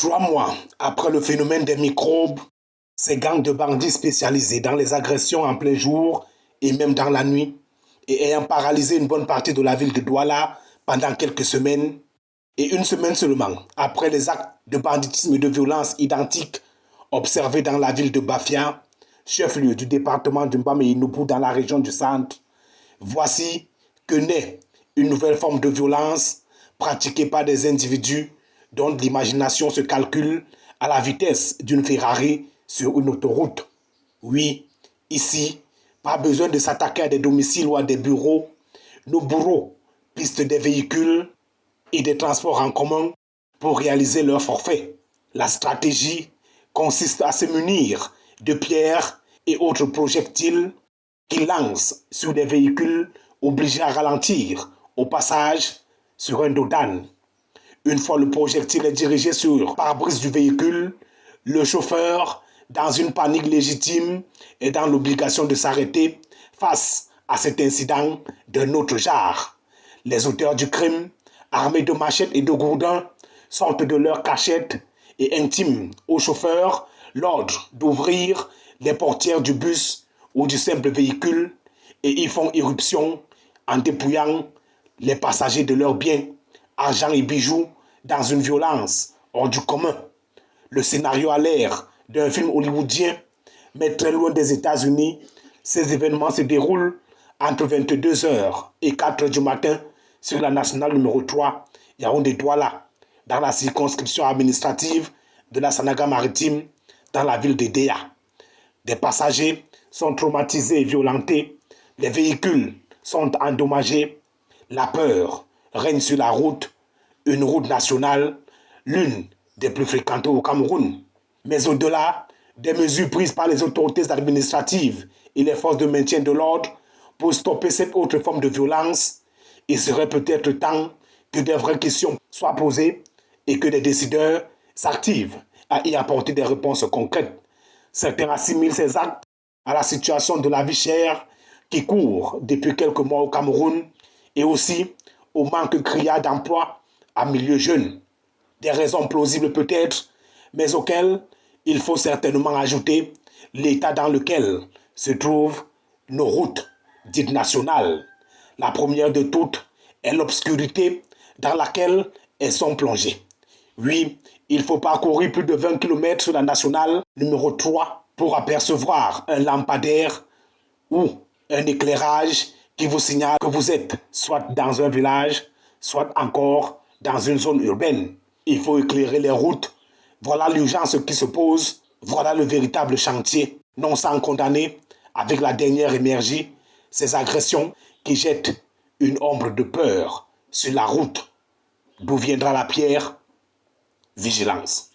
3 mois après le phénomène des microbes, ces gangs de bandits spécialisés dans les agressions en plein jour et même dans la nuit, et ayant paralysé une bonne partie de la ville de Douala pendant quelques semaines, et une semaine seulement après les actes de banditisme et de violence identiques observés dans la ville de Bafia, chef-lieu du département du Mbamé-Noubou dans la région du centre, voici que naît une nouvelle forme de violence pratiquée par des individus dont l'imagination se calcule à la vitesse d'une Ferrari sur une autoroute. Oui, ici, pas besoin de s'attaquer à des domiciles ou à des bureaux. Nos bureaux pistent des véhicules et des transports en commun pour réaliser leur forfait. La stratégie consiste à se munir de pierres et autres projectiles qu'ils lancent sur des véhicules obligés à ralentir au passage sur un dos d'âne. Une fois le projectile est dirigé sur le pare-brise du véhicule, le chauffeur, dans une panique légitime, est dans l'obligation de s'arrêter face à cet incident d'un autre genre. Les auteurs du crime, armés de machettes et de gourdins, sortent de leur cachette et intiment au chauffeur l'ordre d'ouvrir les portières du bus ou du simple véhicule et y font irruption en dépouillant les passagers de leurs biens, argent et bijoux dans une violence hors du commun. Le scénario a l'air d'un film hollywoodien, mais très loin des États-Unis, ces événements se déroulent entre 22h et 4h du matin sur la nationale numéro 3, Yaoundé-Douala, dans la circonscription administrative de la Sanaga-Maritime, dans la ville de Déa. Des passagers sont traumatisés et violentés, les véhicules sont endommagés, la peur règne sur la route, une route nationale, l'une des plus fréquentées au Cameroun. Mais au-delà des mesures prises par les autorités administratives et les forces de maintien de l'ordre pour stopper cette autre forme de violence, il serait peut-être temps que des vraies questions soient posées et que des décideurs s'activent à y apporter des réponses concrètes. Certains assimilent ces actes à la situation de la vie chère qui court depuis quelques mois au Cameroun et aussi au manque criard d'emploi à milieu jeune. Des raisons plausibles peut-être, mais auxquelles il faut certainement ajouter l'état dans lequel se trouvent nos routes dites nationales. La première de toutes est l'obscurité dans laquelle elles sont plongées. Oui, il faut parcourir plus de 20 km sur la nationale numéro 3 pour apercevoir un lampadaire ou un éclairage qui vous signale que vous êtes soit dans un village, soit encore dans une zone urbaine. Il faut éclairer les routes. Voilà l'urgence qui se pose. Voilà le véritable chantier. Non sans condamner, avec la dernière énergie, ces agressions qui jettent une ombre de peur sur la route. D'où viendra la pierre? Vigilance.